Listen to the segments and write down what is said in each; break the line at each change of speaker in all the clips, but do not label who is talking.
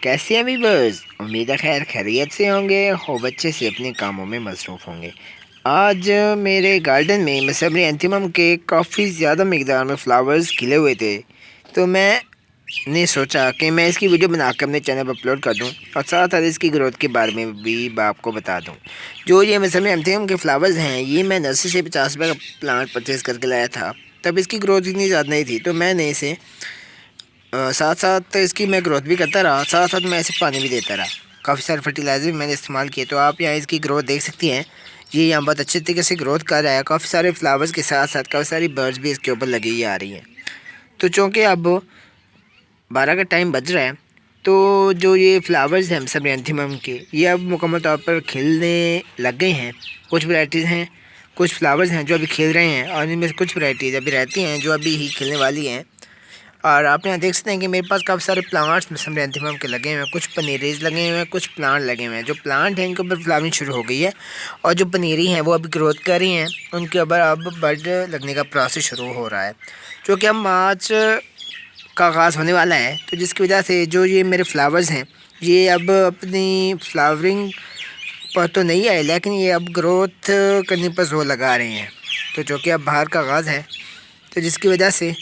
कैसे हैं वीवर्स। उम्मीद है खैर खैरियत से होंगे, खूब अच्छे से अपने कामों में मसरूफ़ होंगे। आज मेरे गार्डन में मसबरी एंथीमम के काफ़ी ज़्यादा मकदार में फ़्लावर्स खिले हुए थे। तो मैंने सोचा कि मैं इसकी वीडियो बना कर अपने चैनल पर अपलोड कर दूं और साथ साथ इसकी ग्रोथ के बारे में भी आपको बता दूं। जो ये मसबरी एंथीमम के फ़्लावर्स हैं, ये मैं नर्सरी से 50 रुपये का प्लांट परचेज़ करके लाया था। तब इसकी ग्रोथ इतनी ज़्यादा नहीं थी, तो मैंने इसे साथ साथ इसकी मैं ग्रोथ भी करता रहा, साथ साथ मैं इसे पानी भी देता रहा। काफ़ी सारे फर्टिलाइज़र भी मैंने इस्तेमाल किए। तो आप यहाँ इसकी ग्रोथ देख सकती हैं। ये यहाँ बहुत अच्छे तरीके से ग्रोथ कर रहा है। काफ़ी सारे फ्लावर्स के साथ साथ काफ़ी सारी बर्ड्स भी इसके ऊपर लगी ही आ रही हैं। तो चूँकि अब 12 का टाइम बज रहा है, तो जो ये फ्लावर्स हैं सब एंथीमम के, ये अब मुकम्मल तौर पर खिलने लग गए हैं। कुछ वैराइटीज़ हैं, कुछ फ्लावर्स हैं जो अभी खिल रहे हैं, और इनमें से कुछ वैराइटीज़ अभी रहती हैं जो अभी ही खिलने वाली हैं। और आप यहाँ देख सकते हैं कि मेरे पास काफ़ी सारे प्लांट्स एंथीमम के लगे हुए हैं। कुछ पनीरीज लगे हुए हैं, कुछ प्लांट लगे हुए हैं। जो प्लांट हैं इनके ऊपर फ्लावरिंग शुरू हो गई है, और जो पनीरी हैं वो अभी ग्रोथ कर रही हैं। उनके ऊपर अब बड लगने का प्रोसेस शुरू हो रहा है, जो कि अब मार्च का आगाज़ होने वाला है। तो जिसकी वजह से जो ये मेरे फ्लावर्स हैं, ये अब अपनी फ्लावरिंग पर तो नहीं आए, लेकिन ये अब ग्रोथ करने पर जोर लगा रहे हैं। तो जो कि अब बाहर का आगाज़ है, तो जिसकी वजह से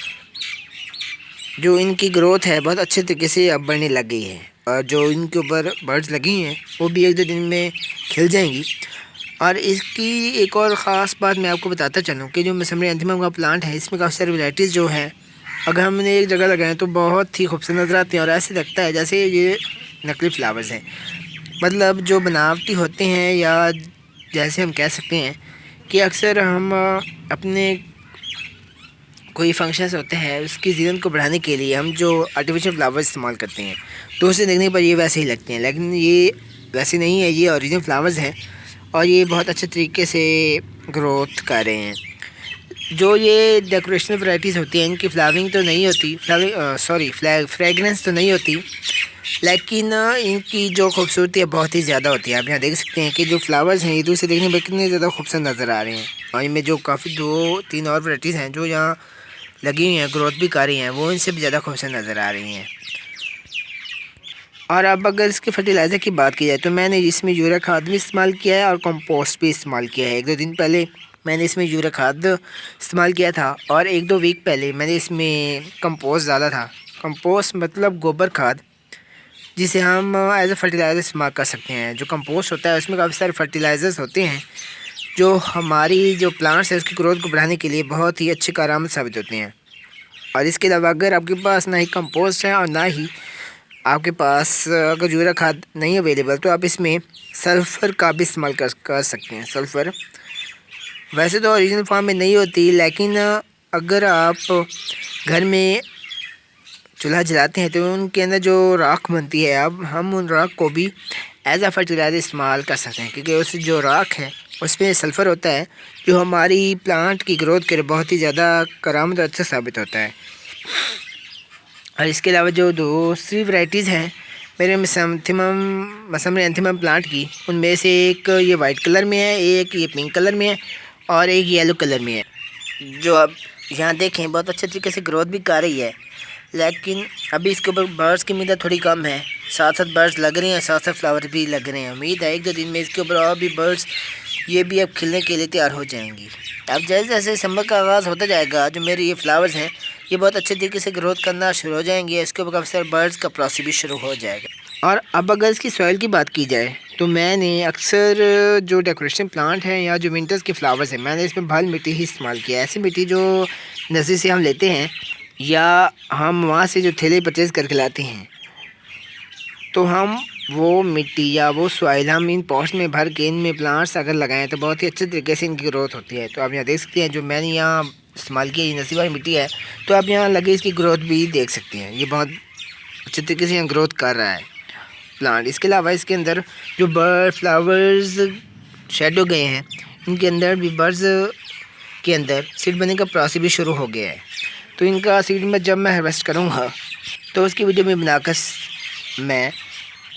जो इनकी ग्रोथ है बहुत अच्छे तरीके से अब बढ़ने लग गई है। और जो इनके ऊपर बर्ड्स लगी हैं वो भी 1-2 दिन में खिल जाएंगी। और इसकी एक और ख़ास बात मैं आपको बताता चलूँ कि जो मसमरी एंथीमम का प्लांट है, इसमें काफ़ी सारी वैराइटीज़ जो हैं, अगर हमने एक जगह लगाएं तो बहुत ही खूबसूरत नज़र आते हैं। और ऐसे लगता है जैसे ये नकली फ्लावर्स हैं, मतलब जो बनावटी होते हैं, या जैसे हम कह सकते हैं कि अक्सर हम अपने कोई फंक्शंस होते हैं उसकी जीवन को बढ़ाने के लिए हम जो आर्टिफिशियल फ्लावर्स इस्तेमाल करते हैं, तो उसे देखने पर ये वैसे ही लगते हैं, लेकिन ये वैसे नहीं है। ये ओरिजिनल फ्लावर्स हैं और ये बहुत अच्छे तरीके से ग्रोथ कर रहे हैं। जो ये डेकोरेशनल वैराइटीज़ होती हैं, इनकी फ्लावरिंग तो नहीं होती, फ्रेगरेंस तो नहीं होती, लेकिन इनकी जो खूबसूरती है बहुत ही ज़्यादा होती है। आप यहाँ देख सकते हैं कि जो फ्लावर्स हैं ये दूर से देखने में कितने ज़्यादा खूबसूरत नज़र आ रहे हैं। और इनमें जो काफ़ी 2-3 और वैराइटीज़ हैं जो यहाँ लगी हुई हैं, ग्रोथ भी कर रही हैं, वो इनसे भी ज़्यादा खूबसूरत नज़र आ रही हैं। और अब अगर इसके फर्टिलाइज़र की बात की जाए, तो मैंने इसमें यूरिया खाद भी इस्तेमाल किया है और कंपोस्ट भी इस्तेमाल किया है। 1-2 दिन पहले मैंने इसमें यूरिया खाद इस्तेमाल किया था, और 1-2 वीक पहले मैंने इसमें कंपोस्ट डाला था। कंपोस्ट मतलब गोबर खाद, जिसे हम एज ए फर्टिलाइज़र इस्तेमाल कर सकते हैं। जो कंपोस्ट होता है उसमें काफ़ी सारे फर्टिलाइज़र्स होते हैं जो हमारी जो प्लांट्स है उसकी ग्रोथ को बढ़ाने के लिए बहुत ही अच्छे कारगर साबित होते हैं। और इसके अलावा अगर आपके पास ना ही कंपोस्ट है और ना ही आपके पास अगर यूरिया खाद नहीं अवेलेबल, तो आप इसमें सल्फ़र का भी इस्तेमाल कर सकते हैं। सल्फ़र वैसे तो ओरिजिनल फॉर्म में नहीं होती, लेकिन अगर आप घर में चूल्हा जलाते हैं तो उनके अंदर जो राख बनती है, अब हम उन राख को भी एज आ फर्टिलाइज़र इस्तेमाल कर सकते हैं, क्योंकि उस जो राख है उसमें सल्फ़र होता है जो हमारी प्लांट की ग्रोथ के लिए बहुत ही ज़्यादा करामद अच्छा साबित होता है। और इसके अलावा जो दूसरी वैराइटीज़ हैं मेरे मसमरी एंथीमम प्लांट की, उनमें से एक ये वाइट कलर में है, एक ये पिंक कलर में है, और एक येलो कलर में है। जो अब यहाँ देखें बहुत अच्छे तरीके से ग्रोथ भी कर रही है, लेकिन अभी इसके ऊपर बर्ड्स की मिदाद थोड़ी कम है। साथ साथ बर्ड्स लग रहे हैं, साथ साथ फ्लावर भी लग रहे हैं। उम्मीद है 1-2 दिन में इसके ऊपर और भी बर्ड्स ये भी अब खिलने के लिए तैयार हो जाएंगी। अब जैसे जैसे समर का आगाज़ होता जाएगा, जो मेरे ये फ्लावर्स हैं ये बहुत अच्छे तरीके से ग्रोथ करना शुरू हो जाएंगे। इसके ऊपर काफ़ी सारे बर्ड्स का प्रोसेस भी शुरू हो जाएगा। और अब अगर इसकी सॉइल की बात की जाए, तो मैंने अक्सर जो डेकोरेशन प्लांट हैं या जो विंटर्स के फ्लावर्स हैं, मैंने इसमें भल मिट्टी ही इस्तेमाल किया है। ऐसी मिट्टी जो नर्सरी से हम लेते हैं या हम वहाँ से जो थैले परचेज़ करके लाते हैं, तो हम वो मिट्टी या वो सॉइल हम इन पॉट्स में भर के इनमें प्लांट्स अगर लगाएं तो बहुत ही अच्छे तरीके से इनकी ग्रोथ होती है। तो आप यहाँ देख सकते हैं जो मैंने यहाँ इस्तेमाल किया ये नसीब वाली मिट्टी है, तो आप यहाँ लगे इसकी ग्रोथ भी देख सकते हैं। ये बहुत अच्छे तरीके से यहाँ ग्रोथ कर रहा है प्लांट। इसके अलावा इसके अंदर जो बर्ड फ्लावर्स शेड हो गए हैं, इनके अंदर भी बर्ड्स के अंदर सीड बनने का प्रोसेस भी शुरू हो गया है। तो इनका सीड में जब मैं हार्वेस्ट करूँगा तो उसकी वीडियो में बनाकर मैं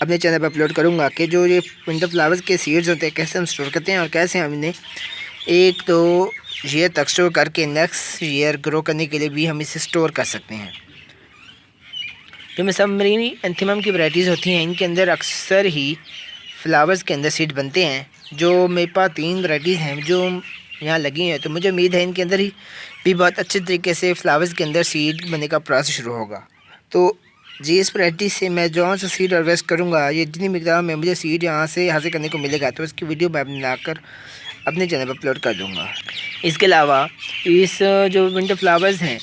अपने चैनल पर अपलोड करूँगा कि जो ये विंटर फ्लावर्स के सीड्स होते हैं कैसे हम स्टोर करते हैं, और कैसे हम इन्हें 1-2 ईयर तक स्टोर करके नेक्स्ट ईयर ग्रो करने के लिए भी हम इसे स्टोर कर सकते हैं। जो मसमरीनी एंथीमम की वैराइटीज़ होती हैं इनके अंदर अक्सर ही फ्लावर्स के अंदर सीड बनते हैं। जो मेरे पास 3 वैराइटीज़ हैं जो यहाँ लगी हैं, तो मुझे उम्मीद है इनके अंदर ही भी बहुत अच्छे तरीके से फ्लावर्स के अंदर सीड बनने का प्रोसेस शुरू होगा। तो जी इस वैराइटी से मैं जो सा सीड हार्वेस्ट करूँगा, ये जितनी मिकदार में मुझे सीड यहाँ से हासिल करने को मिलेगा तो इसकी वीडियो मैं बनाकर अपने चैनल पर अपलोड कर दूँगा। इसके अलावा इस जो विंटर फ्लावर्स हैं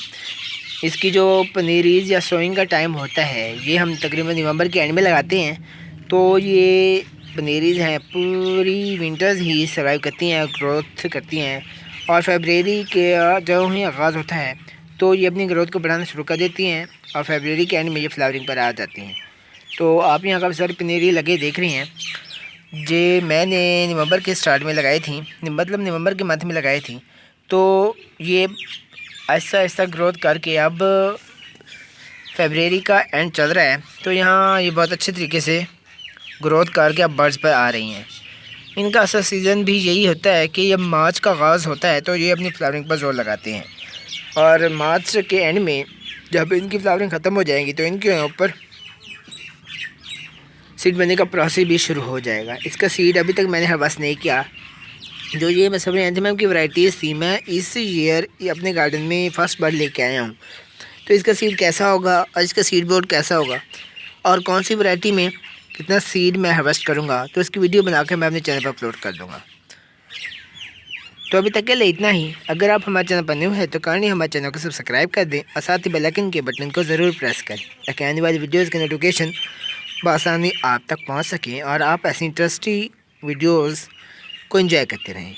इसकी जो पनीरीज या सोइंग का टाइम होता है ये हम तकरीबन नवंबर के एंड में लगाते हैं। तो ये पनीरीज हैं पूरी विंटर्स ही सर्वाइव करती हैं, ग्रोथ करती हैं और फरवरी के जो ही आगाज़ होता है तो ये अपनी ग्रोथ को बढ़ाना शुरू कर देती हैं और फरवरी के एंड में ये फ्लावरिंग पर आ जाती हैं। तो आप यहाँ काफ़ी सारी पनीरी लगे देख रही हैं। जे मैंने नवंबर के स्टार्ट में लगाई थी, मतलब नवंबर के मंथ में लगाई थी। तो ये ऐसा ऐसा ग्रोथ करके अब फरवरी का एंड चल रहा है तो यहाँ ये बहुत अच्छे तरीके से ग्रोथ करके अब बर्ड्स पर आ रही हैं। इनका असल सीज़न भी यही होता है कि जब मार्च का आगाज़ होता है तो ये अपनी फ्लावरिंग पर जोर लगाते हैं और मार्च के एंड में जब इनकी फ्लावरिंग ख़त्म हो जाएगी तो इनके ऊपर सीड बनने का प्रोसेस भी शुरू हो जाएगा। इसका सीड अभी तक मैंने हार्वेस्ट नहीं किया। जो ये मसमरी एंथीमम की वैराइटीज़ थी मैं इस ईयर अपने गार्डन में फ़र्स्ट बार लेके आया हूँ। तो इसका सीड कैसा होगा और इसका सीड बोर्ड कैसा होगा और कौन सी वैरायटी में कितना सीड मैं हार्वेस्ट करूँगा तो इसकी वीडियो बनाकर मैं अपने चैनल पर अपलोड कर दूँगा। तो अभी तक के लिए इतना ही। अगर आप हमारे चैनल पर न्यू है तो काइंडली हमारे चैनल को सब्सक्राइब कर दें और साथ ही बेल आइकन के बटन को ज़रूर प्रेस करें ताकि आने वाली वीडियोज़ की नोटिफिकेशन बआसानी आप तक पहुँच सकें और आप ऐसी इंटरेस्टिंग वीडियोज़ को एंजॉय करते रहें।